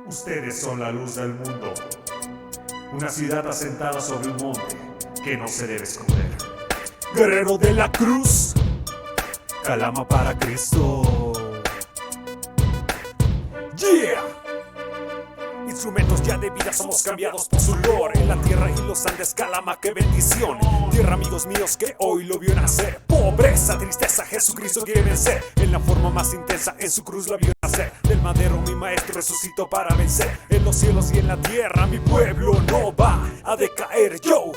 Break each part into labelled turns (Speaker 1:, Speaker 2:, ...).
Speaker 1: Ustedes son la luz del mundo, una ciudad asentada sobre un monte que no se debe esconder. Guerrero de la cruz, calama para Cristo. Yeah. Instrumentos ya de vida somos cambiados por su lore. En la tierra y los Andes, calama, qué bendición. Tierra, amigos míos, que hoy lo vio nacer. Pobreza, tristeza, Jesucristo quiere vencer. En la forma más intensa, en su cruz la vio nacer. Del madero mi maestro resucitó para vencer. En los cielos y en la tierra mi pueblo no va a decaer. Yo,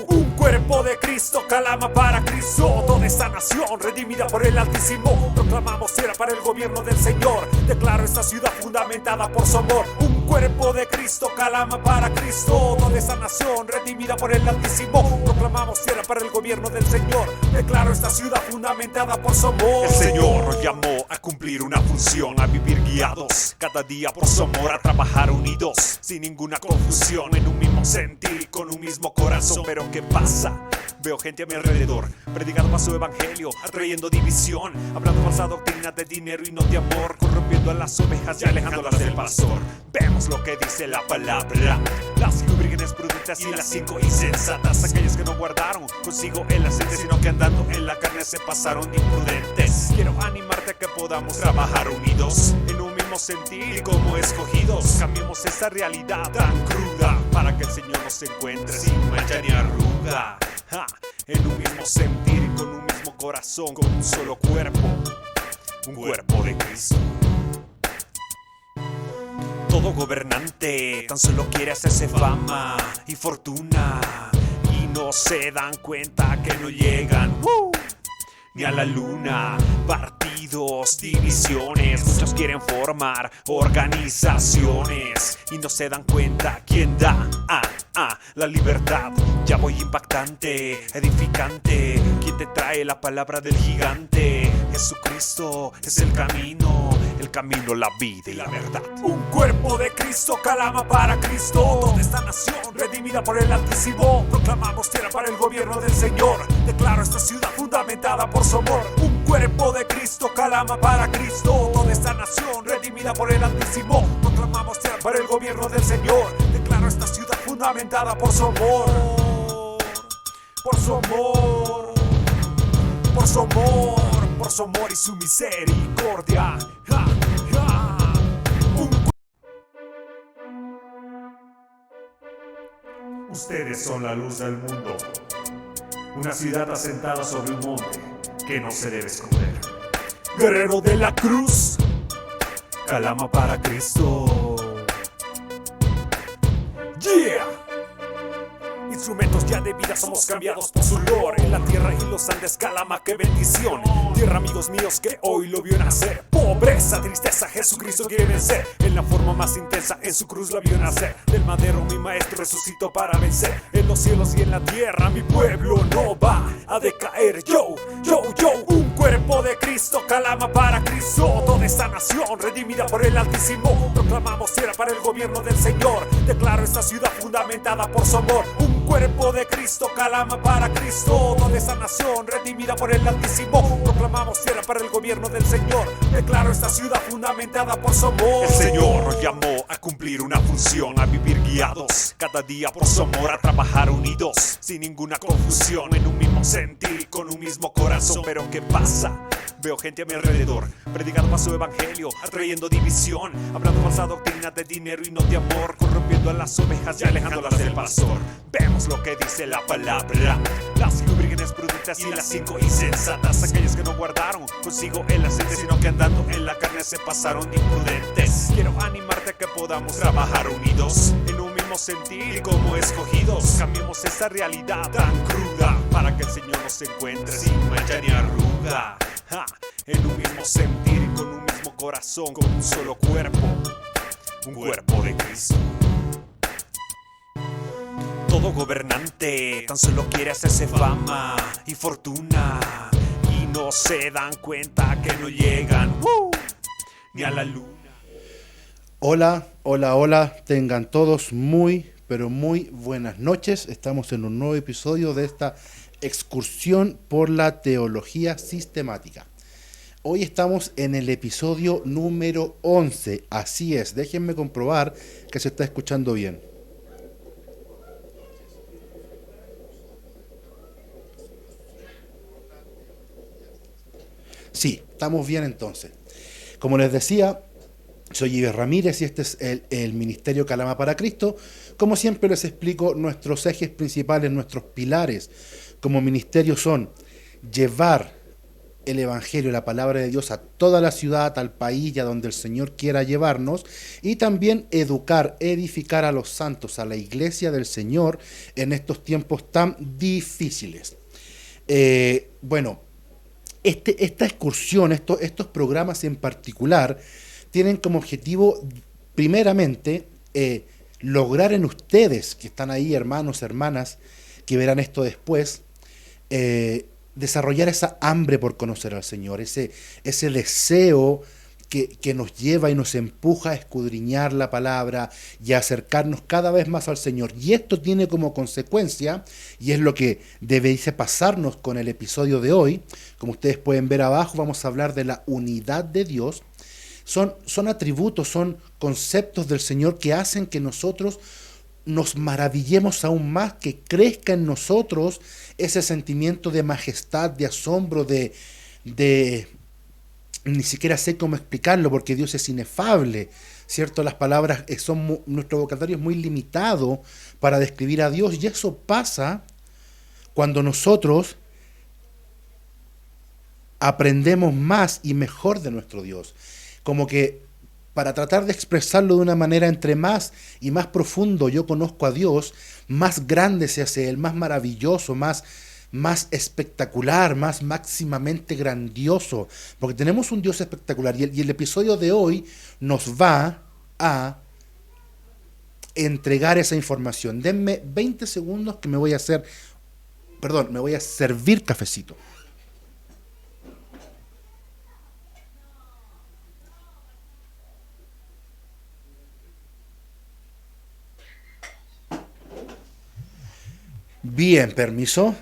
Speaker 1: un cuerpo de Cristo, calama para Cristo. Toda esta nación redimida por el Altísimo. Proclamamos tierra para el gobierno del Señor. Declaro esta ciudad fundamentada por su amor. Un cuerpo de Cristo, calama para Cristo. Toda esta nación redimida por el Altísimo. Proclamamos tierra para el gobierno del Señor. Declaro esta ciudad fundamentada por su amor.
Speaker 2: El Señor nos llamó a cumplir una función, a vivir guiados cada día por su amor, a trabajar unidos sin ninguna confusión, en un mismo sentir y con un mismo corazón. Pero ¿qué pasa? Veo gente a mi alrededor predicando más su evangelio, atrayendo división, hablando falsa doctrina de dinero y no de amor, corrompiendo a las ovejas y alejándolas del pastor. Vemos lo que dice la palabra: las 5 vírgenes prudentes y las 5 insensatas, aquellas que no guardaron consigo el aceite, sino que andando en la carne se pasaron de imprudentes. Quiero animarte a que podamos trabajar unidos en un mismo sentir y como escogidos. Cambiemos esta realidad tan cruda para que el Señor nos encuentre sin mancha ni arruga. En un mismo sentir y con un mismo corazón, con un solo cuerpo, un cuerpo de Cristo. Todo gobernante tan solo quiere hacerse fama y fortuna, y no se dan cuenta que no llegan ni a la luna. Partidos, divisiones, muchos quieren formar organizaciones y no se dan cuenta quién da la libertad. Ya voy impactante, edificante, quien te trae la palabra del gigante. Jesucristo es el camino, la vida y la verdad.
Speaker 1: Un cuerpo de Cristo, calama para Cristo. Toda esta nación redimida por el Altísimo. Proclamamos tierra para el gobierno del Señor. Declaro esta ciudad fundamentada por su amor. Un cuerpo de Cristo, calama para Cristo. Toda esta nación redimida por el Altísimo. Proclamamos tierra para el gobierno del Señor. Declaro esta ciudad fundamentada por su amor. Por su amor. Por su amor. Por su amor y su misericordia. Ustedes son la luz del mundo, una ciudad asentada sobre un monte que no se debe esconder. Guerrero de la cruz, calama para Cristo. Yeah. Instrumentos ya de vida somos cambiados por su lore. En la tierra y los Andes, calama, qué bendición. Tierra, amigos míos, que hoy lo vio nacer. Pobreza, tristeza, Jesucristo quiere vencer. En la forma más intensa, en su cruz la vio nacer. Del madero mi maestro resucitó para vencer. En los cielos y en la tierra mi pueblo no va a decaer. Yo, un cuerpo de Cristo, calama para Cristo. Toda esta nación redimida por el Altísimo. Proclamamos tierra para el gobierno del Señor. Declaro esta ciudad fundamentada por su amor. Un cuerpo de Cristo, calama para Cristo. Toda esta nación redimida por el Altísimo. Proclamamos tierra para el gobierno del Señor. Declaro esta ciudad fundamentada por su amor.
Speaker 2: El Señor nos llamó a cumplir una función, a vivir guiados cada día por su amor, a trabajar unidos sin ninguna confusión, en un mismo sentir y con un mismo corazón. Pero ¿qué pasa? Veo gente a mi alrededor predicando más su evangelio, atrayendo división, hablando falsa doctrina de dinero y no de amor, corrompiendo a las ovejas y alejándolas del pastor. Vemos lo que dice la palabra: las 5 vírgenes prudentes y las 5 insensatas, aquellas que no guardaron consigo el aceite, sino que andando en la carne se pasaron de imprudentes. Quiero animarte a que podamos trabajar unidos en un mismo sentir y como escogidos. Cambiemos esta realidad tan cruda para que el Señor nos encuentre sin mancha ni arruga. En un mismo sentir y con un mismo corazón, con un solo cuerpo, un cuerpo de Cristo. Todo gobernante tan solo quiere hacerse fama y fortuna, y no se dan cuenta que no llegan ni a la luna.
Speaker 3: Hola, tengan todos muy, pero muy buenas noches. Estamos en un nuevo episodio de esta excursión por la teología sistemática. Hoy estamos en el episodio número 11. Así es, déjenme comprobar que se está escuchando bien. Sí, estamos bien entonces. Como les decía, soy Iber Ramírez y este es el Ministerio Calama para Cristo. Como siempre les explico, nuestros ejes principales, nuestros pilares como ministerio son llevar el Evangelio, la palabra de Dios a toda la ciudad, al país y a donde el Señor quiera llevarnos, y también educar, edificar a los santos, a la iglesia del Señor en estos tiempos tan difíciles. Bueno, esta excursión, estos programas en particular, tienen como objetivo, primeramente, lograr en ustedes, que están ahí, hermanos, hermanas, que verán esto después, desarrollar esa hambre por conocer al Señor, ese deseo que nos lleva y nos empuja a escudriñar la palabra y a acercarnos cada vez más al Señor. Y esto tiene como consecuencia, y es lo que debería pasarnos con el episodio de hoy, como ustedes pueden ver abajo, vamos a hablar de la unidad de Dios. Son atributos, son conceptos del Señor que hacen que nosotros nos maravillemos aún más, que crezca en nosotros ese sentimiento de majestad, de asombro, de ni siquiera sé cómo explicarlo porque Dios es inefable, ¿cierto? Las palabras nuestro vocabulario es muy limitado para describir a Dios, y eso pasa cuando nosotros aprendemos más y mejor de nuestro Dios. Como que para tratar de expresarlo de una manera, entre más y más profundo yo conozco a Dios, más grande se hace Él, más maravilloso, más espectacular, más máximamente grandioso, porque tenemos un Dios espectacular, y el episodio de hoy nos va a entregar esa información. Denme 20 segundos que me voy a servir cafecito. Bien, permiso.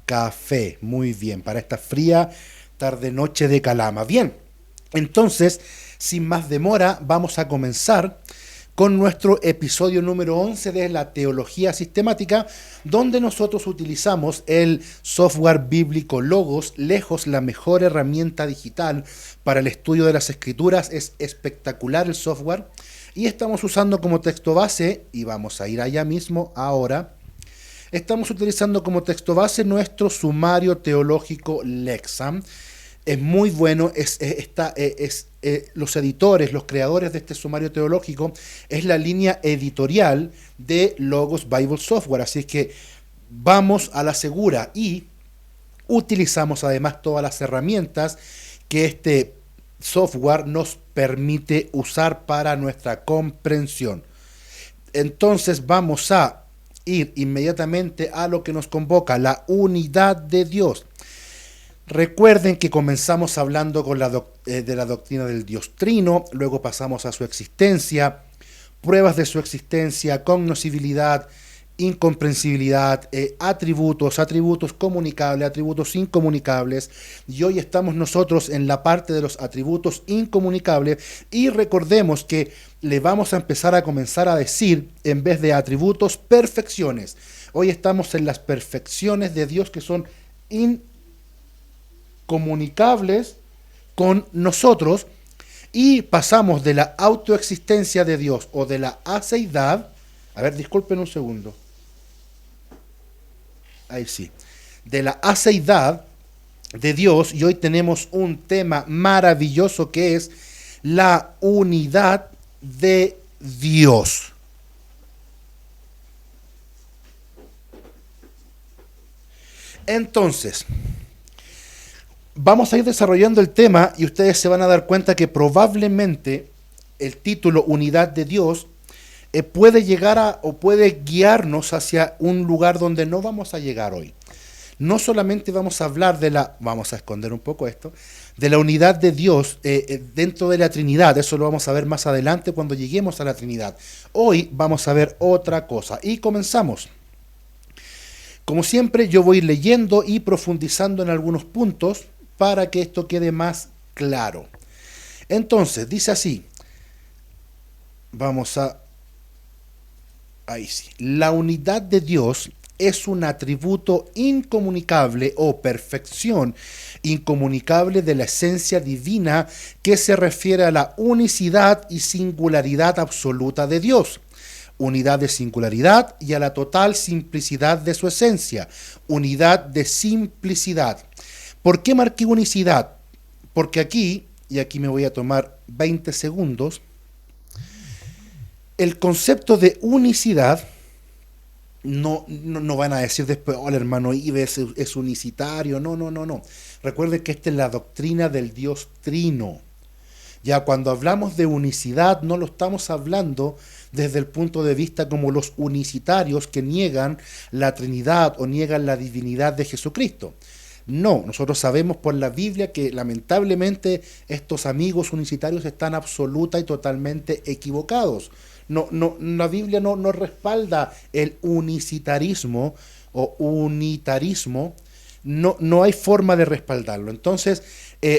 Speaker 3: Café, muy bien, para esta fría tarde-noche de Calama. Bien, entonces, sin más demora, vamos a comenzar con nuestro episodio número 11 de la Teología Sistemática, donde nosotros utilizamos el software bíblico Logos, lejos la mejor herramienta digital para el estudio de las Escrituras. Es espectacular el software, y estamos usando como texto base, y vamos a ir allá mismo ahora, estamos utilizando como texto base nuestro sumario teológico Lexham. Es muy bueno, los editores, los creadores de este sumario teológico, es la línea editorial de Logos Bible Software, así que vamos a la segura, y utilizamos además todas las herramientas que este software nos permite usar para nuestra comprensión. Entonces vamos a ir inmediatamente a lo que nos convoca, la unidad de Dios. Recuerden que comenzamos hablando de la doctrina del Dios Trino, luego pasamos a su existencia, pruebas de su existencia, cognoscibilidad, incomprensibilidad, atributos comunicables, atributos incomunicables, y hoy estamos nosotros en la parte de los atributos incomunicables, y recordemos que le vamos a comenzar a decir, en vez de atributos, perfecciones. Hoy estamos en las perfecciones de Dios, que son incomunicables con nosotros, y pasamos de la autoexistencia de Dios o de la aceidad. A ver, disculpen un segundo. Ahí sí. De la aceidad de Dios, y hoy tenemos un tema maravilloso que es la unidad de Dios. Entonces, vamos a ir desarrollando el tema, y ustedes se van a dar cuenta que probablemente el título Unidad de Dios puede puede guiarnos hacia un lugar donde no vamos a llegar hoy. No solamente vamos a hablar vamos a esconder un poco esto, de la unidad de Dios dentro de la Trinidad. Eso lo vamos a ver más adelante cuando lleguemos a la Trinidad. Hoy vamos a ver otra cosa, y comenzamos Como siempre, yo voy leyendo y profundizando en algunos puntos para que esto quede más claro. Entonces, dice así, ahí sí, la unidad de Dios es un atributo incomunicable o perfección incomunicable de la esencia divina que se refiere a la unicidad y singularidad absoluta de Dios. Unidad de singularidad y a la total simplicidad de su esencia. Unidad de simplicidad. ¿Por qué marqué unicidad? Porque aquí, y aquí me voy a tomar 20 segundos, el concepto de unicidad, no van a decir después, el hermano Ives es unicitario. No. Recuerden que esta es la doctrina del Dios Trino. Ya cuando hablamos de unicidad, no lo estamos hablando desde el punto de vista como los unicitarios que niegan la Trinidad o niegan la divinidad de Jesucristo. No, nosotros sabemos por la Biblia que lamentablemente estos amigos unicitarios están absoluta y totalmente equivocados. La Biblia no respalda el unicitarismo o unitarismo. No hay forma de respaldarlo. Entonces,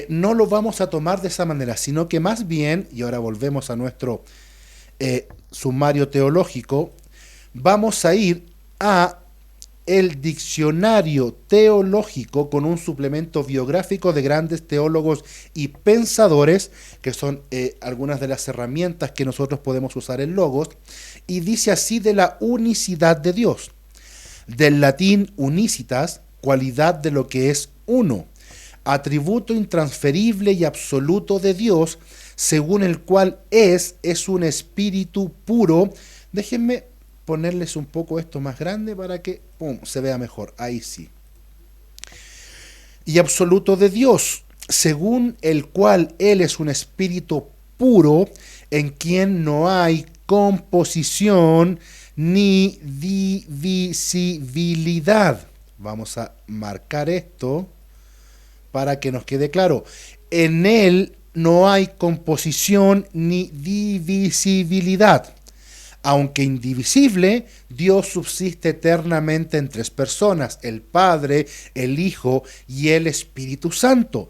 Speaker 3: no lo vamos a tomar de esa manera, sino que más bien, y ahora volvemos a nuestro sumario teológico, vamos a ir a el diccionario teológico con un suplemento biográfico de grandes teólogos y pensadores, que son algunas de las herramientas que nosotros podemos usar en Logos, y dice así de la unicidad de Dios. Del latín unicitas, cualidad de lo que es uno, atributo intransferible y absoluto de Dios, según el cual es un espíritu puro. Déjenme ponerles un poco esto más grande para que se vea mejor. Ahí sí. Y absoluto de Dios, según el cual Él es un espíritu puro, en quien no hay composición ni divisibilidad. Vamos a marcar esto para que nos quede claro. En Él no hay composición ni divisibilidad. Aunque indivisible, Dios subsiste eternamente en tres personas, el Padre, el Hijo y el Espíritu Santo.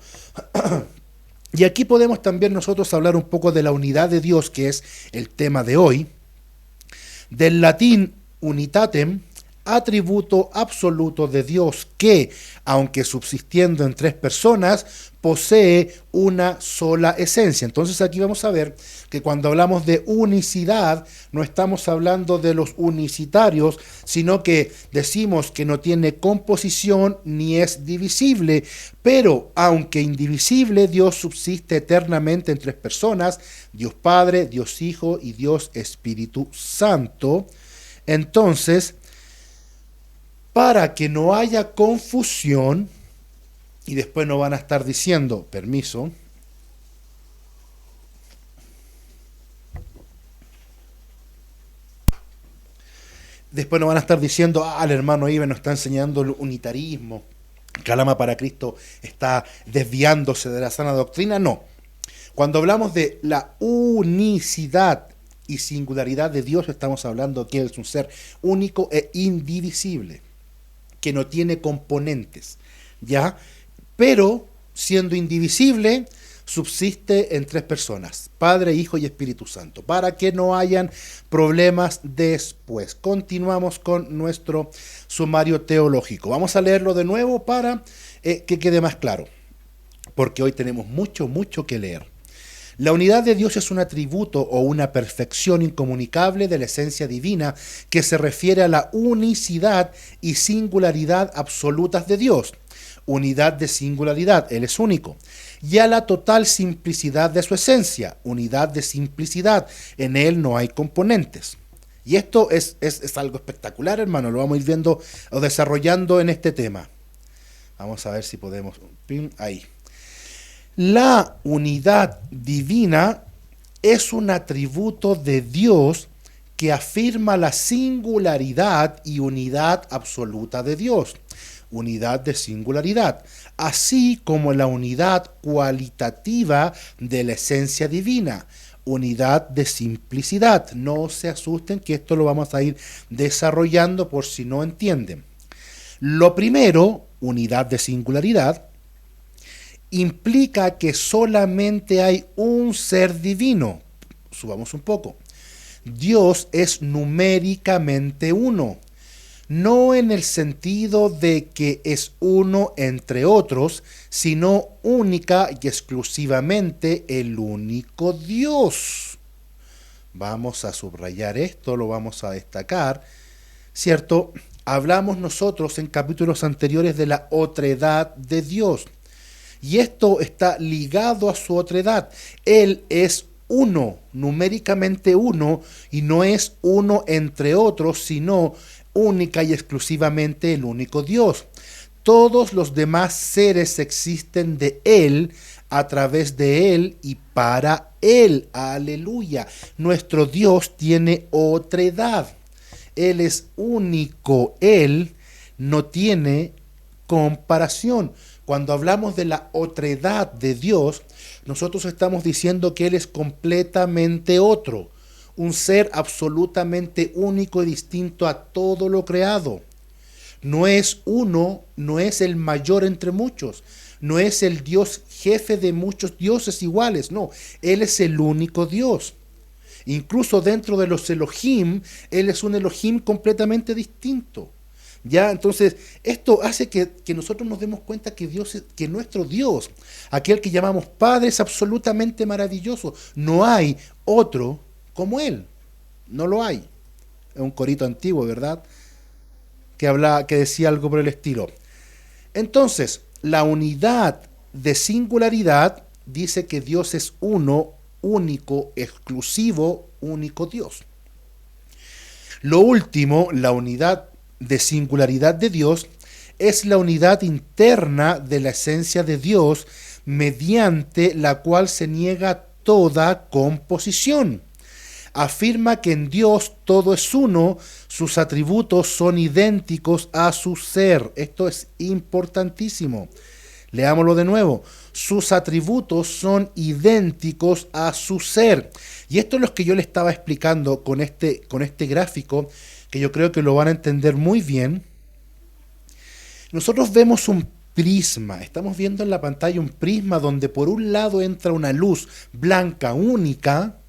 Speaker 3: Y aquí podemos también nosotros hablar un poco de la unidad de Dios, que es el tema de hoy. Del latín unitatem, atributo absoluto de Dios que, aunque subsistiendo en tres personas, posee una sola esencia. Entonces aquí vamos a ver que cuando hablamos de unicidad, no estamos hablando de los unicitarios, sino que decimos que no tiene composición ni es divisible, pero aunque indivisible, Dios subsiste eternamente en tres personas, Dios Padre, Dios Hijo y Dios Espíritu Santo. Entonces, para que no haya confusión, y después no van a estar diciendo, permiso, después no van a estar diciendo, el hermano Ibe nos está enseñando el unitarismo, Calama para Cristo está desviándose de la sana doctrina. No. Cuando hablamos de la unicidad y singularidad de Dios, estamos hablando que Él es un ser único e indivisible, que no tiene componentes, ¿ya? Pero, siendo indivisible, subsiste en tres personas, Padre, Hijo y Espíritu Santo, para que no hayan problemas después. Continuamos con nuestro sumario teológico. Vamos a leerlo de nuevo para que quede más claro, porque hoy tenemos mucho que leer. La unidad de Dios es un atributo o una perfección incomunicable de la esencia divina que se refiere a la unicidad y singularidad absolutas de Dios. Unidad de singularidad, Él es único. Y a la total simplicidad de su esencia, unidad de simplicidad, en Él no hay componentes. Y esto es algo espectacular, hermano, lo vamos a ir viendo o desarrollando en este tema. Vamos a ver si podemos, ahí. La unidad divina es un atributo de Dios que afirma la singularidad y unidad absoluta de Dios, unidad de singularidad, así como la unidad cualitativa de la esencia divina, unidad de simplicidad. No se asusten que esto lo vamos a ir desarrollando por si no entienden. Lo primero, unidad de singularidad, implica que solamente hay un ser divino. Subamos un poco. Dios es numéricamente uno, no en el sentido de que es uno entre otros, sino única y exclusivamente el único Dios. Vamos a subrayar esto, lo vamos a destacar, ¿cierto? Hablamos nosotros en capítulos anteriores de la otredad de Dios. Y esto está ligado a su otredad. Él es uno, numéricamente uno, y no es uno entre otros, sino única y exclusivamente el único Dios. Todos los demás seres existen de Él, a través de Él y para Él. Aleluya. Nuestro Dios tiene otredad. Él es único. Él no tiene comparación. Cuando hablamos de la otredad de Dios, nosotros estamos diciendo que Él es completamente otro, un ser absolutamente único y distinto a todo lo creado. No es uno, no es el mayor entre muchos, no es el Dios jefe de muchos dioses iguales, no, Él es el único Dios. Incluso dentro de los Elohim, Él es un Elohim completamente distinto. Ya, entonces, esto hace que nosotros nos demos cuenta que que nuestro Dios, aquel que llamamos Padre, es absolutamente maravilloso. No hay otro como Él. No lo hay. Es un corito antiguo, ¿verdad? Que decía algo por el estilo. Entonces, la unidad de singularidad dice que Dios es uno, único, exclusivo, único Dios. Lo último, la unidad de singularidad de Dios, es la unidad interna de la esencia de Dios, mediante la cual se niega toda composición. Afirma que en Dios todo es uno, sus atributos son idénticos a su ser. Esto es importantísimo. Leámoslo de nuevo. Sus atributos son idénticos a su ser. Y esto es lo que yo le estaba explicando con este gráfico, que yo creo que lo van a entender muy bien. Nosotros vemos un prisma. Estamos viendo en la pantalla un prisma donde por un lado entra una luz blanca única,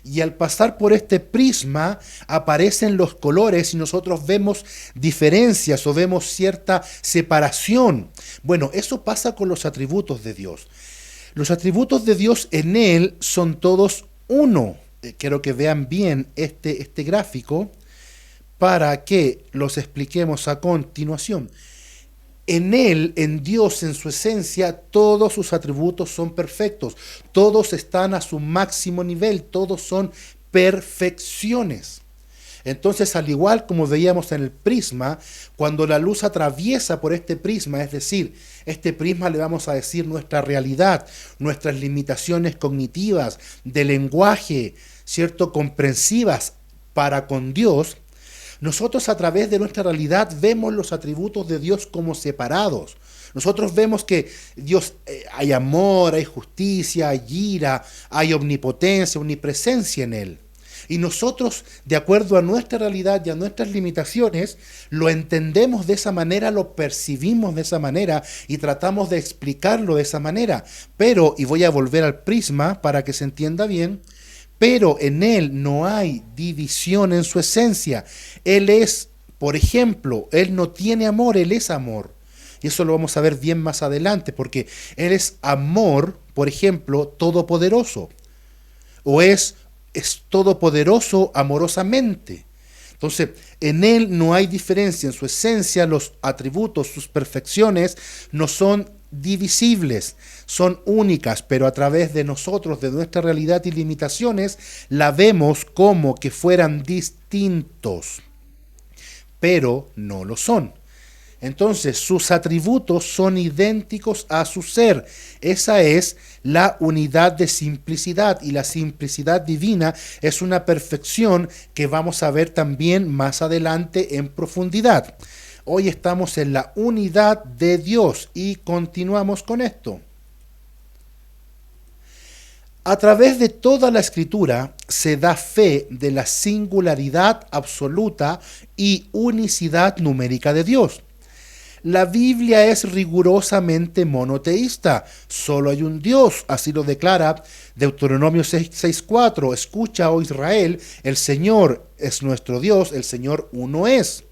Speaker 3: y al pasar por este prisma aparecen los colores y nosotros vemos diferencias o vemos cierta separación. Bueno, eso pasa con los atributos de Dios. Los atributos de Dios en Él son todos uno. Quiero que vean bien este gráfico para que los expliquemos a continuación. En Él, en Dios, en su esencia, todos sus atributos son perfectos. Todos están a su máximo nivel. Todos son perfecciones. Entonces, al igual como veíamos en el prisma, cuando la luz atraviesa por este prisma, es decir, este prisma le vamos a decir nuestra realidad, nuestras limitaciones cognitivas, de lenguaje, ¿cierto?, comprensivas para con Dios, nosotros a través de nuestra realidad vemos los atributos de Dios como separados. Nosotros vemos que Dios hay amor, hay justicia, hay ira, hay omnipotencia, omnipresencia en Él. Y nosotros, de acuerdo a nuestra realidad y a nuestras limitaciones, lo entendemos de esa manera, lo percibimos de esa manera y tratamos de explicarlo de esa manera. Pero, y voy a volver al prisma para que se entienda bien, pero en Él no hay división en su esencia. Él es, por ejemplo, Él no tiene amor, Él es amor. Y eso lo vamos a ver bien más adelante, porque Él es amor, por ejemplo, todopoderoso. O es todopoderoso amorosamente. Entonces, en Él no hay diferencia. En su esencia, los atributos, sus perfecciones, no son divisibles, son únicas, pero a través de nosotros, de nuestra realidad y limitaciones, la vemos como que fueran distintos, pero no lo son. Entonces, sus atributos son idénticos a su ser. Esa es la unidad de simplicidad, y la simplicidad divina es una perfección que vamos a ver también más adelante en profundidad. Hoy estamos en la unidad de Dios y continuamos con esto. A través de toda la Escritura se da fe de la singularidad absoluta y unicidad numérica de Dios. La Biblia es rigurosamente monoteísta. Solo hay un Dios, así lo declara Deuteronomio 6:4. Escucha, oh Israel, el Señor es nuestro Dios, el Señor uno es.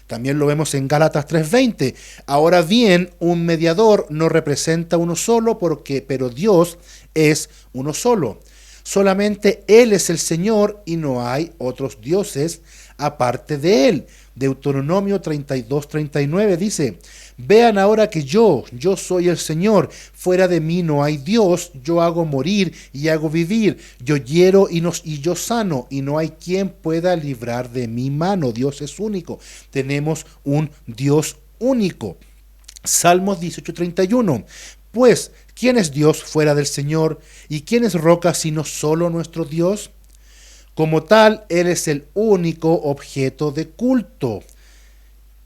Speaker 3: También lo vemos en Gálatas 3:20. Ahora bien, un mediador no representa uno solo, pero Dios es uno solo. Solamente Él es el Señor y no hay otros dioses aparte de Él. Deuteronomio 32:39 dice: vean ahora que yo soy el Señor, fuera de mí no hay Dios, yo hago morir y hago vivir, yo hiero y yo sano, y no hay quien pueda librar de mi mano. Dios es único, tenemos un Dios único. Salmos 18:31. Pues, ¿quién es Dios fuera del Señor? ¿Y quién es roca sino solo nuestro Dios? Como tal, Él es el único objeto de culto.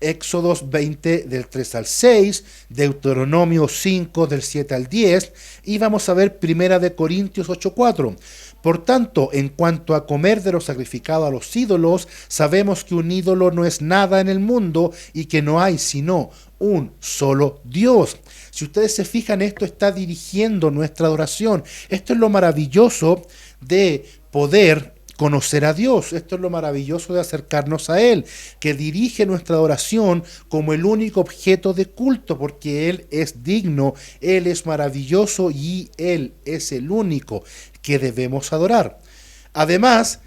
Speaker 3: Éxodos 20 del 3 al 6, Deuteronomio 5 del 7 al 10, y vamos a ver Primera de Corintios 8:4. Por tanto, en cuanto a comer de lo sacrificado a los ídolos, sabemos que un ídolo no es nada en el mundo y que no hay sino un solo Dios. Si ustedes se fijan, esto está dirigiendo nuestra adoración. Esto es lo maravilloso de poder conocer a Dios. Esto es lo maravilloso de acercarnos a Él, que dirige nuestra adoración como el único objeto de culto, porque Él es digno, Él es maravilloso y Él es el único que debemos adorar. Además,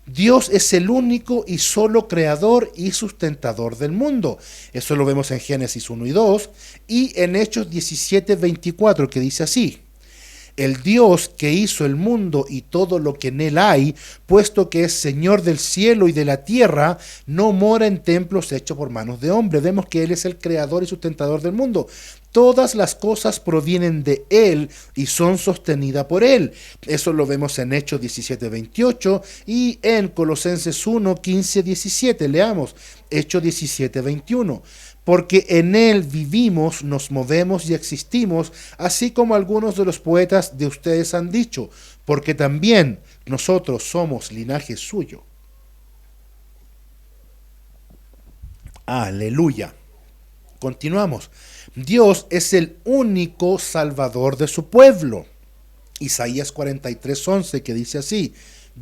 Speaker 3: Dios es el único y solo creador y sustentador del mundo. Eso lo vemos en Génesis 1 y 2 y en Hechos 17:24, que dice así: el Dios que hizo el mundo y todo lo que en él hay, puesto que es Señor del cielo y de la tierra, no mora en templos hechos por manos de hombre. Vemos que Él es el creador y sustentador del mundo. Todas las cosas provienen de Él y son sostenidas por Él. Eso lo vemos en Hechos 17:28 y en Colosenses 1:15-17. Leamos Hechos 17:21. Porque en Él vivimos, nos movemos y existimos, así como algunos de los poetas de ustedes han dicho, porque también nosotros somos linaje suyo. Aleluya. Continuamos. Dios es el único salvador de su pueblo. Isaías 43:11, que dice así: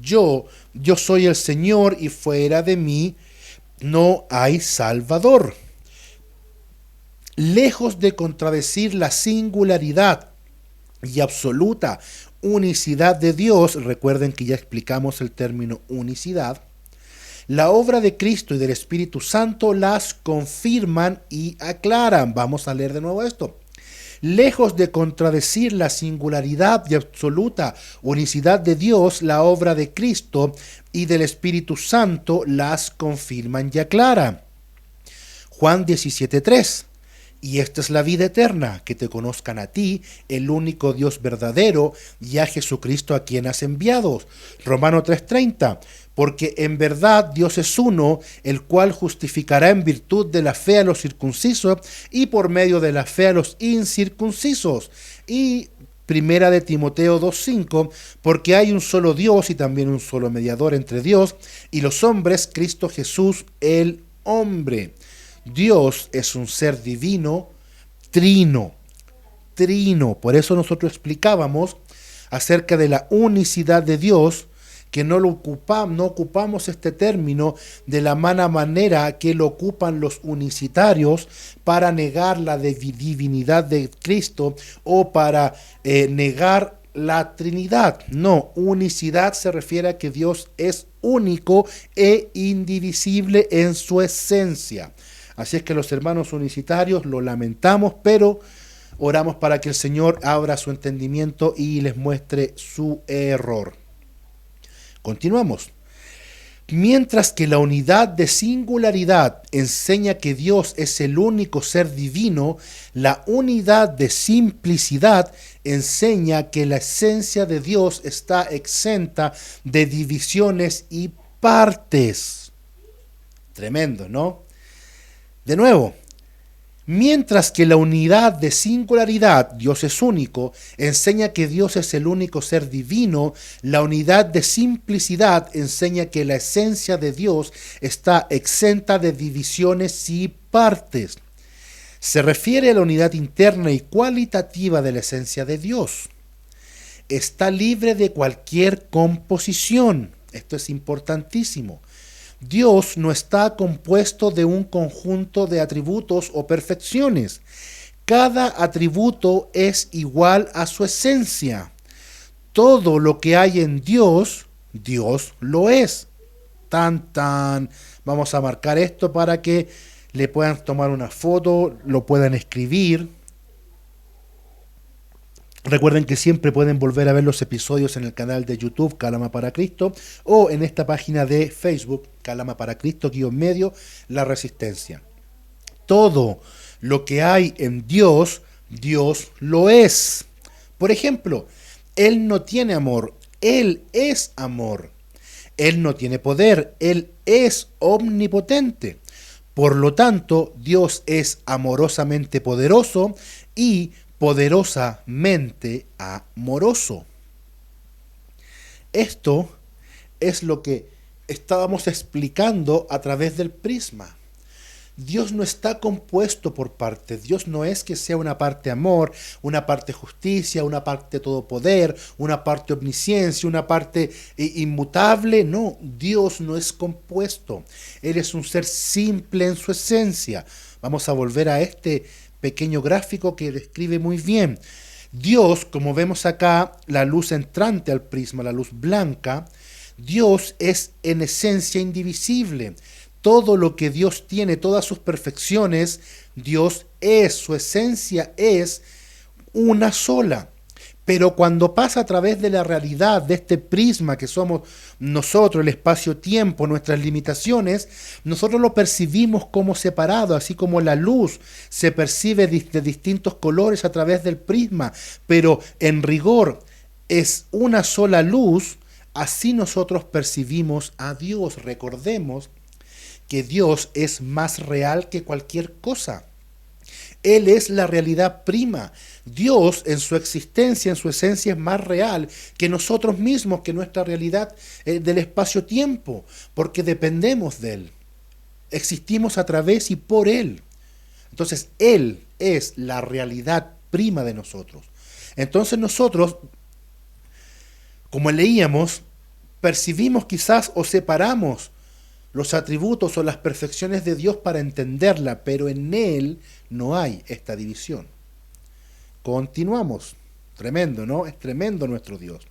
Speaker 3: yo soy el Señor y fuera de mí no hay salvador. Lejos de contradecir la singularidad y absoluta unicidad de Dios, recuerden que ya explicamos el término unicidad, la obra de Cristo y del Espíritu Santo las confirman y aclaran. Vamos a leer de nuevo esto. Lejos de contradecir la singularidad y absoluta unicidad de Dios, la obra de Cristo y del Espíritu Santo las confirman y aclaran. Juan 17:3. Y esta es la vida eterna, que te conozcan a ti, el único Dios verdadero, y a Jesucristo a quien has enviado. Romanos 3:30. Porque en verdad Dios es uno, el cual justificará en virtud de la fe a los circuncisos y por medio de la fe a los incircuncisos. Y Primera de Timoteo 2:5, porque hay un solo Dios y también un solo mediador entre Dios y los hombres, Cristo Jesús el hombre. Dios es un ser divino, trino. Por eso nosotros explicábamos acerca de la unicidad de Dios, que no ocupamos este término de la mala manera que lo ocupan los unicitarios para negar la divinidad de Cristo o para negar la Trinidad. No, unicidad se refiere a que Dios es único e indivisible en su esencia. Así es que los hermanos unicitarios lo lamentamos, pero oramos para que el Señor abra su entendimiento y les muestre su error. Continuamos. Mientras que la unidad de singularidad enseña que Dios es el único ser divino, la unidad de simplicidad enseña que la esencia de Dios está exenta de divisiones y partes. Tremendo, ¿no? De nuevo, mientras que la unidad de singularidad, Dios es único, enseña que Dios es el único ser divino, la unidad de simplicidad enseña que la esencia de Dios está exenta de divisiones y partes. Se refiere a la unidad interna y cualitativa de la esencia de Dios. Está libre de cualquier composición. Esto es importantísimo. Dios no está compuesto de un conjunto de atributos o perfecciones. Cada atributo es igual a su esencia. Todo lo que hay en Dios, Dios lo es. Vamos a marcar esto para que le puedan tomar una foto, lo puedan escribir. Recuerden que siempre pueden volver a ver los episodios en el canal de YouTube Calama para Cristo o en esta página de Facebook Calama para Cristo _medio La Resistencia. Todo lo que hay en Dios, Dios lo es. Por ejemplo, Él no tiene amor, Él es amor. Él no tiene poder, Él es omnipotente. Por lo tanto, Dios es amorosamente poderoso y poderosamente amoroso. Esto es lo que estábamos explicando a través del prisma. Dios no está compuesto por partes. Dios no es que sea una parte amor, una parte justicia, una parte todopoder, una parte omnisciencia, una parte inmutable. No, Dios no es compuesto. Él es un ser simple en su esencia. Vamos a volver a este pequeño gráfico que describe muy bien. Dios, como vemos acá, la luz entrante al prisma, la luz blanca, Dios es en esencia indivisible. Todo lo que Dios tiene, todas sus perfecciones, Dios es, su esencia es una sola. Pero cuando pasa a través de la realidad, de este prisma que somos nosotros, el espacio-tiempo, nuestras limitaciones, nosotros lo percibimos como separado, así como la luz se percibe de distintos colores a través del prisma, pero en rigor es una sola luz, así nosotros percibimos a Dios. Recordemos que Dios es más real que cualquier cosa. Él es la realidad prima. Dios en su existencia, en su esencia es más real que nosotros mismos, que nuestra realidad del espacio-tiempo, porque dependemos de Él. Existimos a través y por Él. Entonces Él es la realidad prima de nosotros. Entonces nosotros, como leíamos, percibimos quizás o separamos los atributos o las perfecciones de Dios para entenderla, pero en Él no hay esta división. Continuamos. Tremendo, ¿no? Es tremendo nuestro Dios.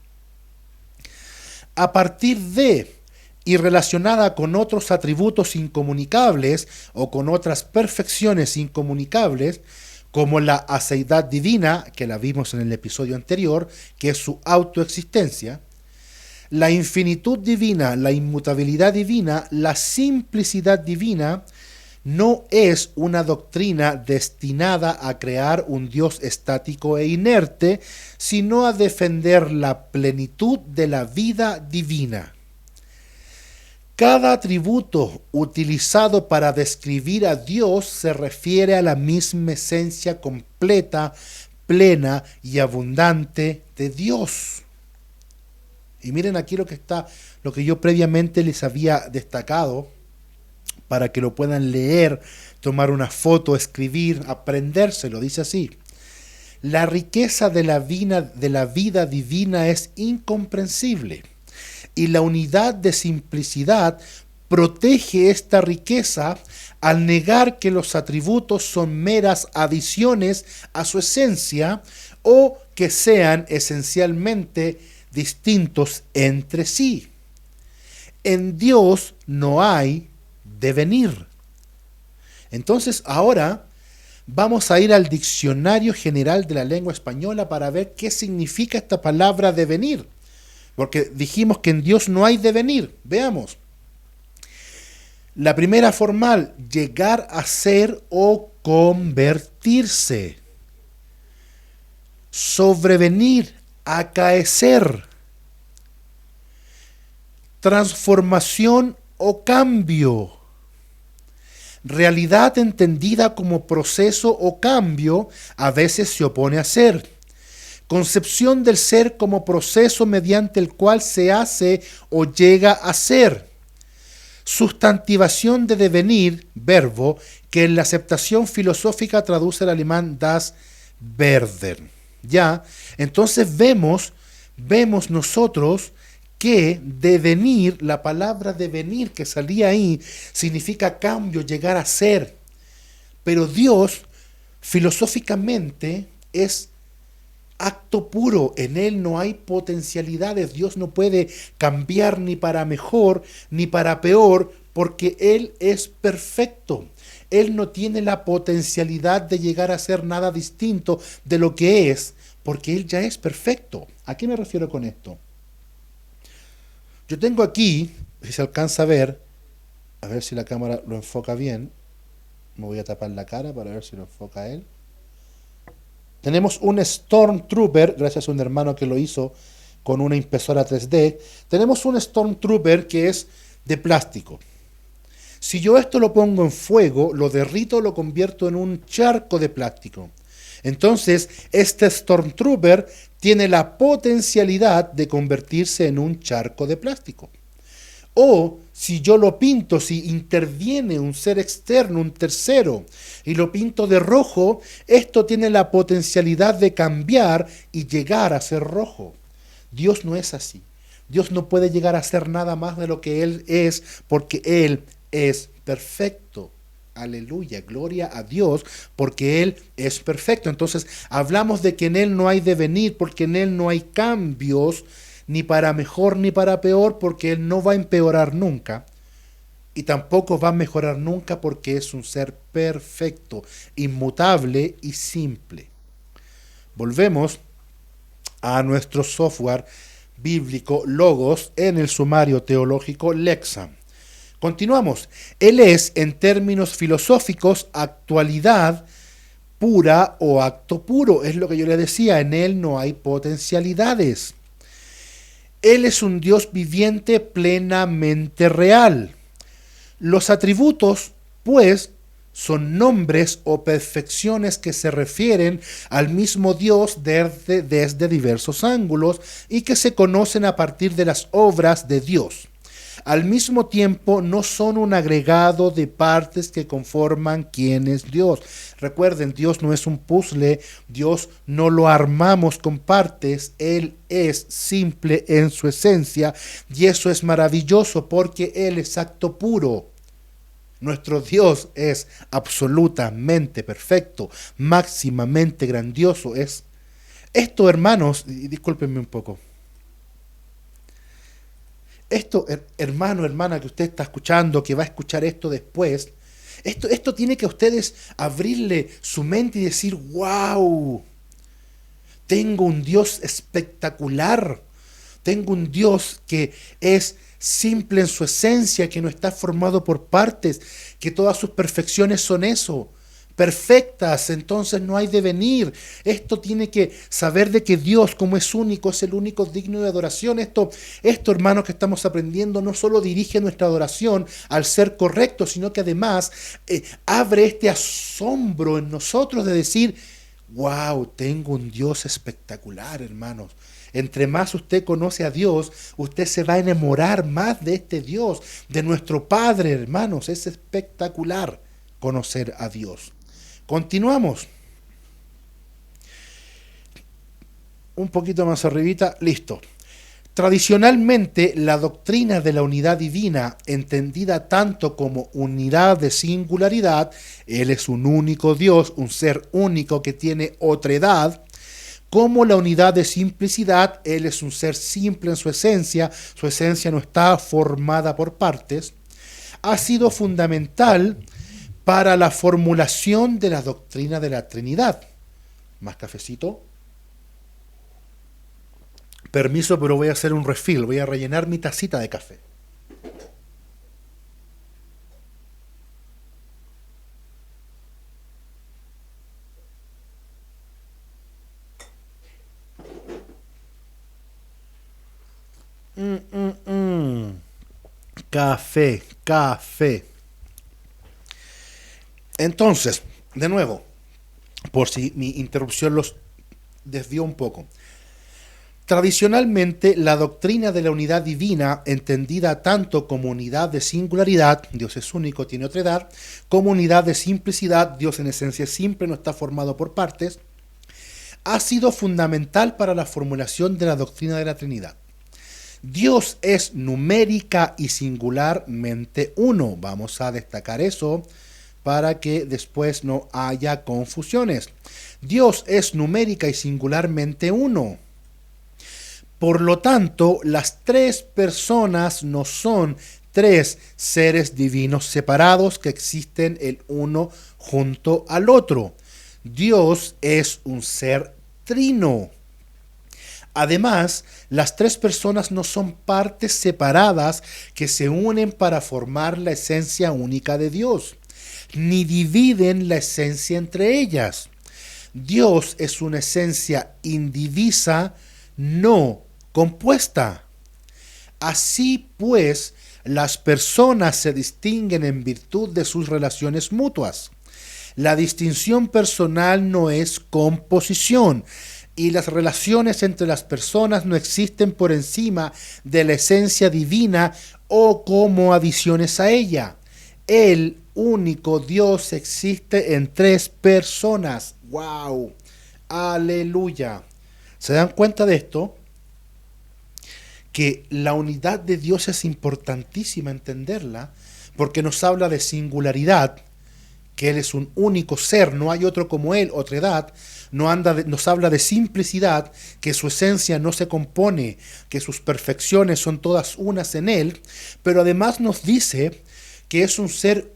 Speaker 3: A partir de y relacionada con otros atributos incomunicables o con otras perfecciones incomunicables, como la aceidad divina, que la vimos en el episodio anterior, que es su autoexistencia, la infinitud divina, la inmutabilidad divina, la simplicidad divina, no es una doctrina destinada a crear un Dios estático e inerte, sino a defender la plenitud de la vida divina. Cada atributo utilizado para describir a Dios se refiere a la misma esencia completa, plena y abundante de Dios. Y miren aquí lo que yo previamente les había destacado, para que lo puedan leer, tomar una foto, escribir, aprendérselo. Dice así: la riqueza de la vida divina es incomprensible, y la unidad de simplicidad protege esta riqueza al negar que los atributos son meras adiciones a su esencia o que sean esencialmente distintos entre sí. En Dios no hay devenir. Entonces ahora vamos a ir al Diccionario General de la Lengua Española para ver qué significa esta palabra devenir. Porque dijimos que en Dios no hay devenir. Veamos. La primera formal, llegar a ser o convertirse. Sobrevenir, acaecer. Transformación o cambio. Realidad entendida como proceso o cambio, a veces se opone a ser. Concepción del ser como proceso mediante el cual se hace o llega a ser. sustantivación de devenir, verbo, que en la aceptación filosófica traduce el alemán das werden. ¿Ya? Entonces vemos nosotros que devenir, la palabra devenir que salía ahí, significa cambio, llegar a ser. Pero Dios, filosóficamente, es acto puro, en Él no hay potencialidades, Dios no puede cambiar ni para mejor ni para peor, porque Él es perfecto. Él no tiene la potencialidad de llegar a ser nada distinto de lo que es, porque Él ya es perfecto. ¿A qué me refiero con esto? Yo tengo aquí, si se alcanza a ver si la cámara lo enfoca bien, me voy a tapar la cara para ver si lo enfoca él. Tenemos un Stormtrooper, gracias a un hermano que lo hizo con una impresora 3D. Tenemos un Stormtrooper que es de plástico. Si yo esto lo pongo en fuego, lo derrito, lo convierto en un charco de plástico. Entonces, este Stormtrooper tiene la potencialidad de convertirse en un charco de plástico. O si yo lo pinto, si interviene un ser externo, un tercero, y lo pinto de rojo, esto tiene la potencialidad de cambiar y llegar a ser rojo. Dios no es así. Dios no puede llegar a ser nada más de lo que Él es, porque Él es perfecto. Aleluya, gloria a Dios, porque Él es perfecto. Entonces hablamos de que en Él no hay devenir, porque en Él no hay cambios, ni para mejor ni para peor, porque Él no va a empeorar nunca, y tampoco va a mejorar nunca, porque es un ser perfecto, inmutable y simple. Volvemos a nuestro software bíblico Logos en el sumario teológico Lexham. Continuamos. Él es, en términos filosóficos, actualidad pura o acto puro. Es lo que yo le decía, en Él no hay potencialidades. Él es un Dios viviente plenamente real. Los atributos, pues, son nombres o perfecciones que se refieren al mismo Dios desde diversos ángulos y que se conocen a partir de las obras de Dios. Al mismo tiempo, no son un agregado de partes que conforman quién es Dios. Recuerden, Dios no es un puzzle, Dios no lo armamos con partes, Él es simple en su esencia y eso es maravilloso porque Él es acto puro. Nuestro Dios es absolutamente perfecto, máximamente grandioso. Esto, hermanos, y discúlpenme un poco. Esto, hermano, hermana, que usted está escuchando, que va a escuchar esto después, esto tiene que ustedes abrirle su mente y decir, wow, tengo un Dios espectacular, tengo un Dios que es simple en su esencia, que no está formado por partes, que todas sus perfecciones son eso, perfectas, entonces no hay devenir. Esto tiene que saber de que Dios, como es único, es el único digno de adoración. Esto, hermanos, que estamos aprendiendo, no solo dirige nuestra adoración al ser correcto, sino que además abre este asombro en nosotros de decir, wow, tengo un Dios espectacular, hermanos. Entre más usted conoce a Dios, usted se va a enamorar más de este Dios, de nuestro Padre, hermanos. Es espectacular conocer a Dios. Continuamos. Un poquito más arribita, listo. Tradicionalmente, la doctrina de la unidad divina, entendida tanto como unidad de singularidad, Él es un único Dios, un ser único que tiene otredad, como la unidad de simplicidad, Él es un ser simple en su esencia no está formada por partes, ha sido fundamental para la formulación de la doctrina de la Trinidad. ¿Más cafecito? Permiso, pero voy a hacer un refill, voy a rellenar mi tacita de café. Café. Entonces, de nuevo, por si mi interrupción los desvió un poco. Tradicionalmente, la doctrina de la unidad divina, entendida tanto como unidad de singularidad, Dios es único, tiene otra edad, como unidad de simplicidad, Dios en esencia es simple, no está formado por partes, ha sido fundamental para la formulación de la doctrina de la Trinidad. Dios es numérica y singularmente uno. Vamos a destacar eso para que después no haya confusiones. Dios es numérica y singularmente uno. Por lo tanto, las tres personas no son tres seres divinos separados que existen el uno junto al otro. Dios es un ser trino. Además, las tres personas no son partes separadas que se unen para formar la esencia única de Dios, ni dividen la esencia entre ellas. Dios es una esencia indivisa, no compuesta. Así pues, las personas se distinguen en virtud de sus relaciones mutuas. La distinción personal no es composición, y las relaciones entre las personas no existen por encima de la esencia divina o como adiciones a ella. El único Dios existe en tres personas. ¡Wow! ¡Aleluya! ¿Se dan cuenta de esto? Que la unidad de Dios es importantísima entenderla, porque nos habla de singularidad, que Él es un único ser, no hay otro como Él, otra edad. Nos habla de simplicidad, que su esencia no se compone, que sus perfecciones son todas unas en Él, pero además nos dice que es un ser,